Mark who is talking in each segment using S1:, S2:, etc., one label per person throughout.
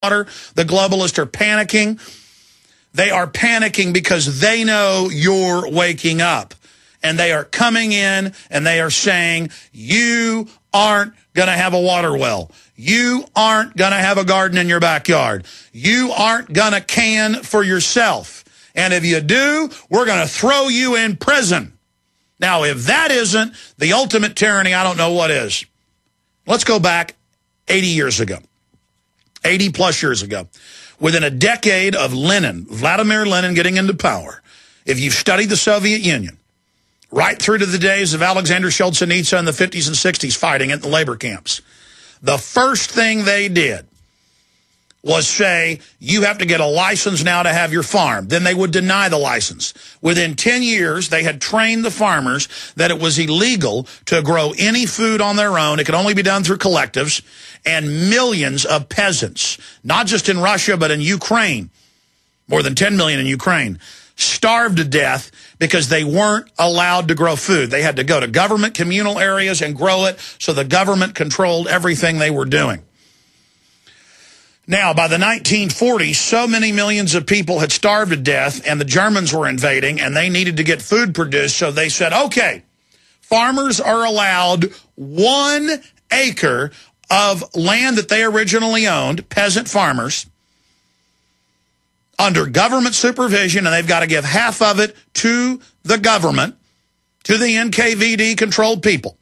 S1: water. The globalists are panicking. They are panicking because they know you're waking up. And they are coming in and they are saying, you aren't going to have a water well. You aren't going to have a garden in your backyard. You aren't going to can for yourself. And if you do, we're going to throw you in prison. Now, if that isn't the ultimate tyranny, I don't know what is. Let's go back 80 years ago, 80 plus years ago. Within a decade of Lenin, Vladimir Lenin getting into power, if you've studied the Soviet Union, right through to the days of Alexander Solzhenitsyn in the 50s and 60s fighting at the labor camps, the first thing they did was say, you have to get a license now to have your farm. Then they would deny the license. Within 10 years, they had trained the farmers that it was illegal to grow any food on their own. It could only be done through collectives. And millions of peasants, not just in Russia, but in Ukraine, more than 10 million in Ukraine, starved to death because they weren't allowed to grow food. They had to go to government communal areas and grow it, so the government controlled everything they were doing. Now, by the 1940s, so many millions of people had starved to death, and the Germans were invading, and they needed to get food produced, so they said, okay, farmers are allowed 1 acre of land that they originally owned, peasant farmers, under government supervision, and they've got to give half of it to the government, to the NKVD-controlled people.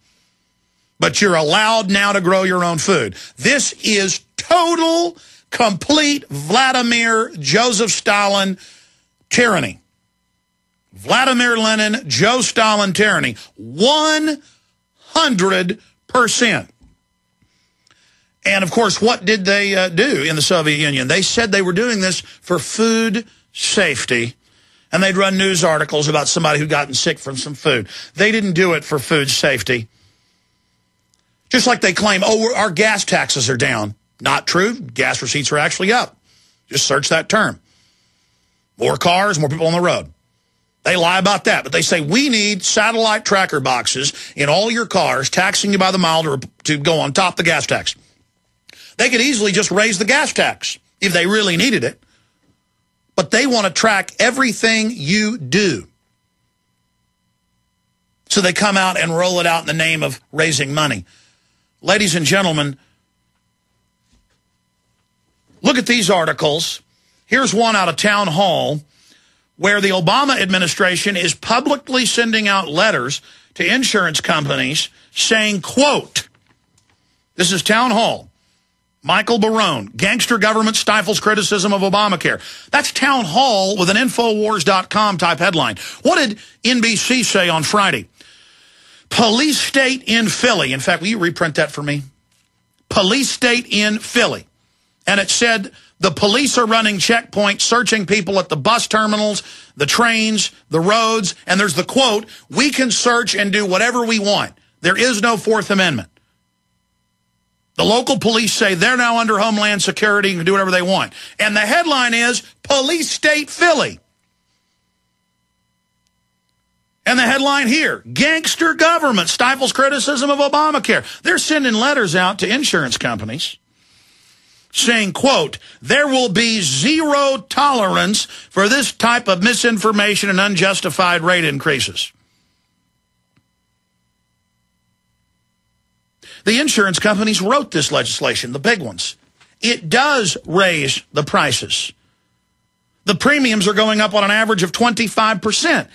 S1: But you're allowed now to grow your own food. This is total, complete Vladimir Joseph Stalin tyranny. Vladimir Lenin, Joe Stalin tyranny. 100%. And, of course, what did they do in the Soviet Union? They said they were doing this for food safety, and they'd run news articles about somebody who'd gotten sick from some food. They didn't do it for food safety. Just like they claim, oh, our gas taxes are down. Not true. Gas receipts are actually up. Just search that term. More cars, more people on the road. They lie about that, but they say we need satellite tracker boxes in all your cars, taxing you by the mile to go on top of the gas tax. They could easily just raise the gas tax if they really needed it. But they want to track everything you do. So they come out and roll it out in the name of raising money. Ladies and gentlemen, look at these articles. Here's one out of Town Hall where the Obama administration is publicly sending out letters to insurance companies saying, quote, this is Town Hall. Michael Barone, gangster government stifles criticism of Obamacare. That's Town Hall with an Infowars.com type headline. What did NBC say on Friday? Police state in Philly. In fact, will you reprint that for me? Police state in Philly. And it said the police are running checkpoints, searching people at the bus terminals, the trains, the roads. And there's the quote, we can search and do whatever we want. There is no Fourth Amendment. The local police say they're now under Homeland Security and can do whatever they want. And the headline is, Police State Philly. And the headline here, gangster government stifles criticism of Obamacare. They're sending letters out to insurance companies saying, quote, there will be zero tolerance for this type of misinformation and unjustified rate increases. The insurance companies wrote this legislation, the big ones. It does raise the prices. The premiums are going up on an average of 25%.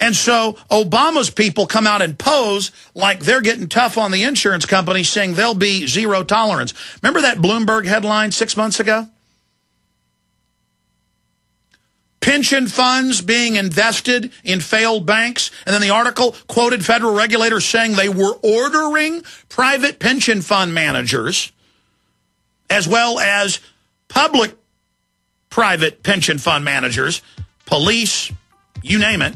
S1: And so Obama's people come out and pose like they're getting tough on the insurance companies, saying there'll be zero tolerance. Remember that Bloomberg headline 6 months ago? Pension funds being invested in failed banks. And then the article quoted federal regulators saying they were ordering private pension fund managers as well as public private pension fund managers, police, you name it,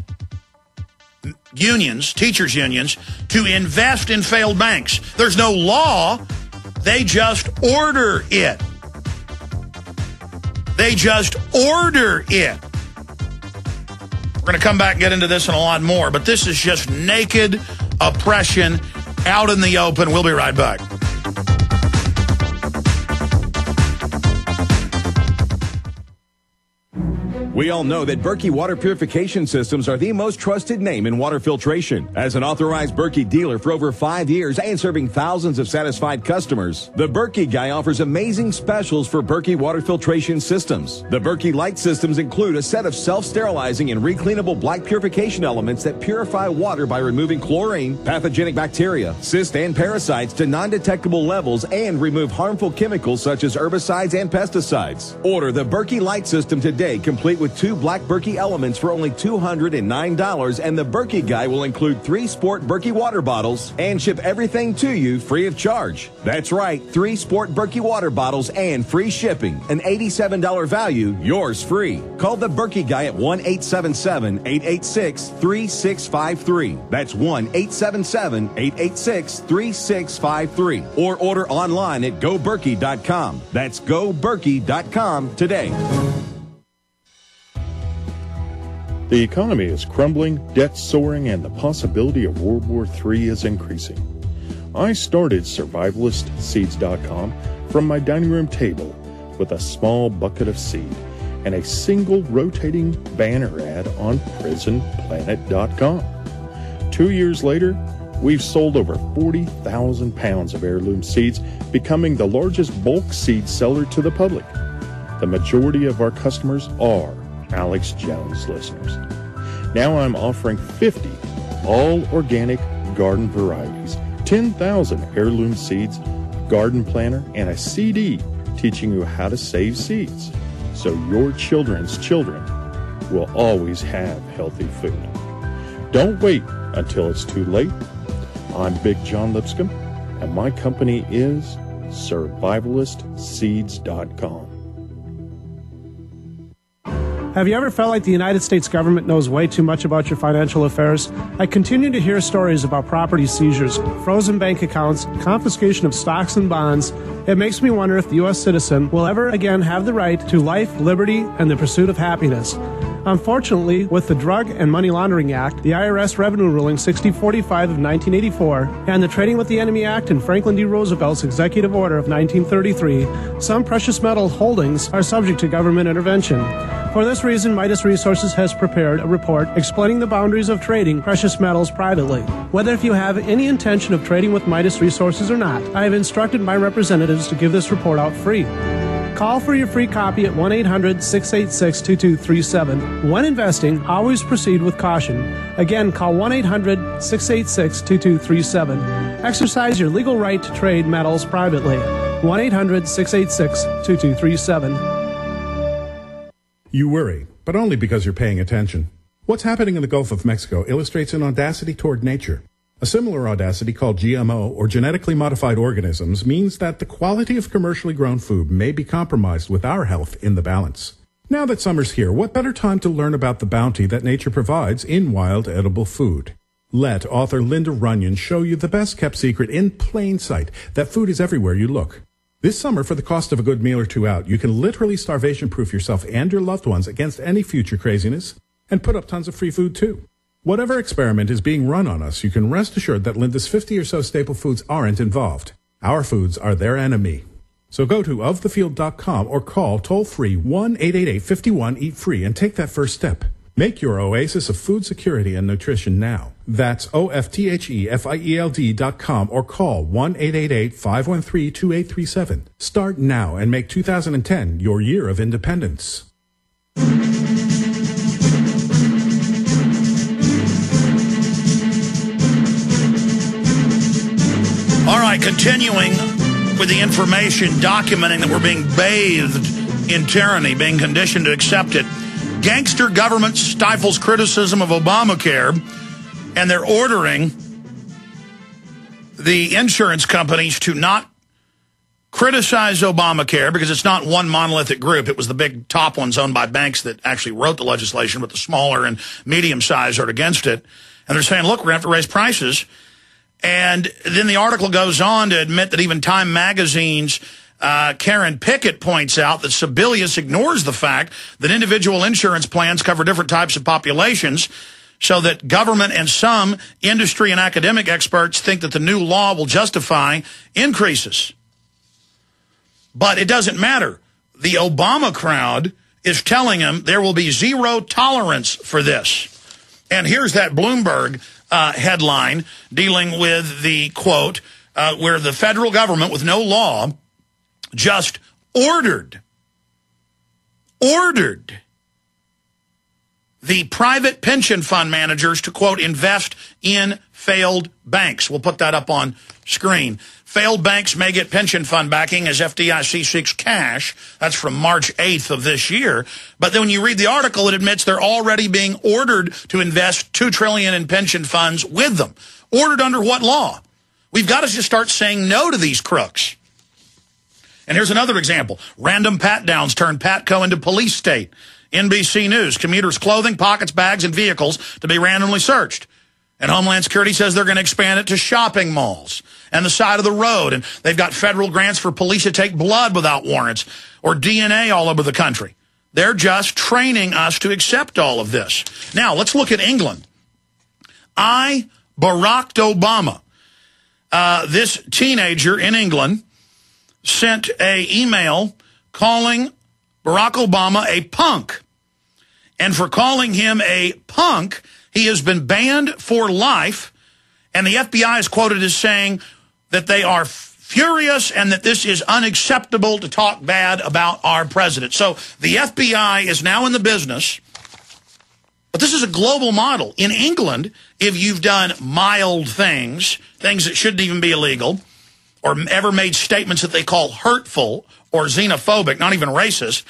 S1: unions, teachers' unions, to invest in failed banks. There's no law. They just order it. They just order it. We're going to come back and get into this and a lot more, but this is just naked oppression out in the open. We'll be right back.
S2: We all know that Berkey water purification systems are the most trusted name in water filtration. As an authorized Berkey dealer for over 5 years and serving thousands of satisfied customers, the Berkey Guy offers amazing specials for Berkey water filtration systems. The Berkey Light systems include a set of self-sterilizing and recleanable black purification elements that purify water by removing chlorine, pathogenic bacteria, cysts, and parasites to non-detectable levels and remove harmful chemicals such as herbicides and pesticides. Order the Berkey Light system today, complete with 2 black Berkey elements for only $209, and the Berkey Guy will include 3 sport Berkey water bottles and ship everything to you free of charge. That's right, 3 sport Berkey water bottles and free shipping. An $87 value, yours free. Call the Berkey Guy at 1-877-886-3653. That's 1-877-886-3653. Or order online at goberkey.com. That's goberkey.com today.
S3: The economy is crumbling, debt soaring, and the possibility of World War III is increasing. I started survivalistseeds.com from my dining room table with a small bucket of seed and a single rotating banner ad on prisonplanet.com. 2 years later, we've sold over 40,000 pounds of heirloom seeds, becoming the largest bulk seed seller to the public. The majority of our customers are Alex Jones listeners. Now I'm offering 50 all-organic garden varieties, 10,000 heirloom seeds, a garden planner, and a CD teaching you how to save seeds so your children's children will always have healthy food. Don't wait until it's too late. I'm Big John Lipscomb, and my company is survivalistseeds.com.
S4: Have you ever felt like the United States government knows way too much about your financial affairs? I continue to hear stories about property seizures, frozen bank accounts, confiscation of stocks and bonds. It makes me wonder if the U.S. citizen will ever again have the right to life, liberty, and the pursuit of happiness. Unfortunately, with the Drug and Money Laundering Act, the IRS Revenue Ruling 6045 of 1984, and the Trading with the Enemy Act and Franklin D. Roosevelt's Executive Order of 1933, some precious metal holdings are subject to government intervention. For this reason, Midas Resources has prepared a report explaining the boundaries of trading precious metals privately. Whether if you have any intention of trading with Midas Resources or not, I have instructed my representatives to give this report out free. Call for your free copy at 1-800-686-2237. When investing, always proceed with caution. Again, call 1-800-686-2237. Exercise your legal right to trade metals privately. 1-800-686-2237.
S5: You worry, but only because you're paying attention. What's happening in the Gulf of Mexico illustrates an audacity toward nature. A similar audacity called GMO, or genetically modified organisms, means that the quality of commercially grown food may be compromised with our health in the balance. Now that summer's here, what better time to learn about the bounty that nature provides in wild edible food? Let author Linda Runyon show you the best-kept secret in plain sight, that food is everywhere you look. This summer, for the cost of a good meal or two out, you can literally starvation-proof yourself and your loved ones against any future craziness, and put up tons of free food, too. Whatever experiment is being run on us, you can rest assured that Linda's 50 or so staple foods aren't involved. Our foods are their enemy. So go to ofthefield.com or call toll-free 1-888-51-EAT-FREE and take that first step. Make your oasis of food security and nutrition now. That's OFTHEFIELD.com or call 1-888-513-2837. Start now and make 2010 your year of independence.
S1: All right, continuing with the information documenting that we're being bathed in tyranny, being conditioned to accept it. Gangster government stifles criticism of Obamacare, and they're ordering the insurance companies to not criticize Obamacare because it's not one monolithic group. It was the big top ones owned by banks that actually wrote the legislation, but the smaller and medium size are against it. And they're saying, look, we're going to have to raise prices. And then the article goes on to admit that even Time Magazine's Karen Pickett points out that Sebelius ignores the fact that individual insurance plans cover different types of populations, so that government and some industry and academic experts think that the new law will justify increases. But it doesn't matter. The Obama crowd is telling him there will be zero tolerance for this. And here's that Bloomberg headline dealing with the, quote, where the federal government with no law just ordered the private pension fund managers to, quote, invest in failed banks. We'll put that up on screen. Failed banks may get pension fund backing as FDIC seeks cash. That's from March 8th of this year. But then when you read the article, it admits they're already being ordered to invest $2 trillion in pension funds with them. Ordered under what law? We've got to just start saying no to these crooks. And here's another example. Random pat-downs turn Patco into police state. NBC News, commuters' clothing, pockets, bags, and vehicles to be randomly searched. And Homeland Security says they're going to expand it to shopping malls and the side of the road. And they've got federal grants for police to take blood without warrants or DNA all over the country. They're just training us to accept all of this. Now, let's look at England. Barack Obama, this teenager in England, sent an email calling Barack Obama a punk. And for calling him a punk, he has been banned for life. And the FBI is quoted as saying that they are furious and that this is unacceptable to talk bad about our president. So the FBI is now in the business. But this is a global model. In England, if you've done mild things that shouldn't even be illegal, or ever made statements that they call hurtful or xenophobic, not even racist,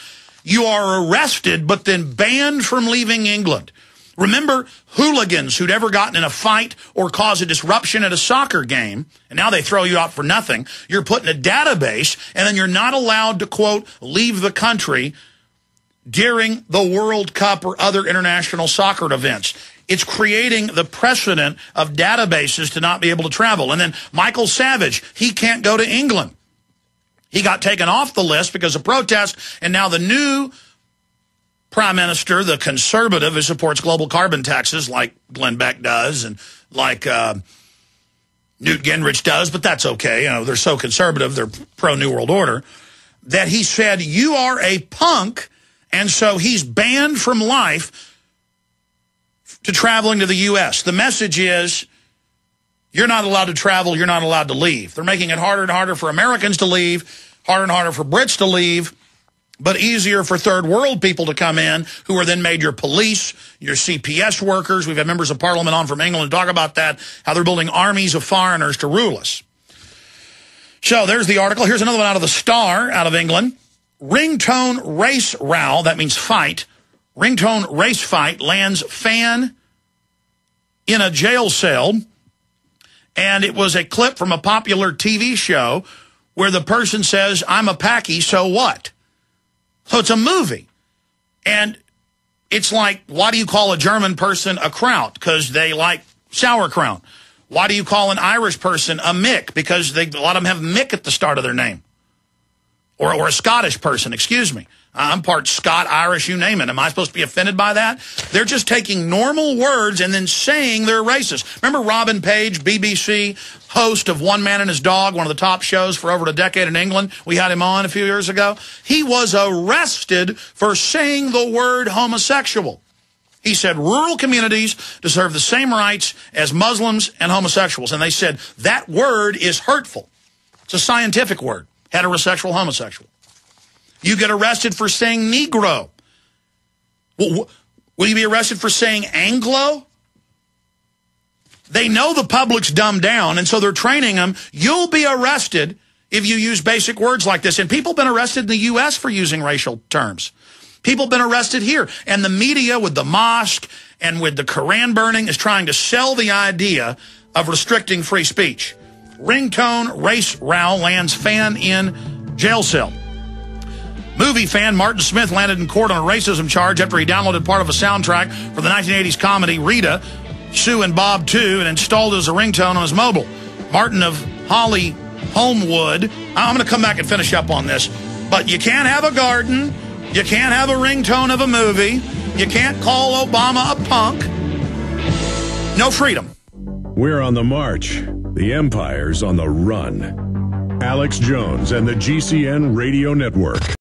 S1: you are arrested but then banned from leaving England. Remember hooligans who'd ever gotten in a fight or caused a disruption at a soccer game, and now they throw you out for nothing. You're put in a database, and then you're not allowed to, quote, leave the country during the World Cup or other international soccer events. It's creating the precedent of databases to not be able to travel. And then Michael Savage, he can't go to England. He got taken off the list because of protest, and now the new prime minister, the conservative who supports global carbon taxes like Glenn Beck does and like Newt Gingrich does, but that's okay. You know, they're so conservative, they're pro-New World Order, that he said, you are a punk, and so he's banned from life to traveling to the U.S. The message is, you're not allowed to travel, you're not allowed to leave. They're making it harder and harder for Americans to leave, harder and harder for Brits to leave, but easier for third world people to come in who are then made your police, your CPS workers. We've had members of parliament on from England to talk about that, how they're building armies of foreigners to rule us. So there's the article. Here's another one out of the Star, out of England. Ringtone race row, that means fight. Ringtone race fight lands fan in a jail cell. And it was a clip from a popular TV show where the person says, I'm a Packie, so what? So it's a movie. And it's like, why do you call a German person a Kraut? Because they like sauerkraut. Why do you call an Irish person a Mick? Because a lot of them have Mick at the start of their name. Or a Scottish person, excuse me. I'm part Scot, Irish, you name it. Am I supposed to be offended by that? They're just taking normal words and then saying they're racist. Remember Robin Page, BBC host of One Man and His Dog, one of the top shows for over a decade in England? We had him on a few years ago. He was arrested for saying the word homosexual. He said rural communities deserve the same rights as Muslims and homosexuals. And they said that word is hurtful. It's a scientific word, heterosexual, homosexual. You get arrested for saying Negro. Will you be arrested for saying Anglo? They know the public's dumbed down, and so they're training them. You'll be arrested if you use basic words like this. And people have been arrested in the U.S. for using racial terms. People have been arrested here. And the media with the mosque and with the Koran burning is trying to sell the idea of restricting free speech. Ringtone race row lands fan in jail cell. Movie fan Martin Smith landed in court on a racism charge after he downloaded part of a soundtrack for the 1980s comedy Rita, Sue and Bob 2, and installed it as a ringtone on his mobile. Martin of Holly Homewood. I'm going to come back and finish up on this. But you can't have a garden. You can't have a ringtone of a movie. You can't call Obama a punk. No freedom.
S2: We're on the march. The empire's on the run. Alex Jones and the GCN Radio Network.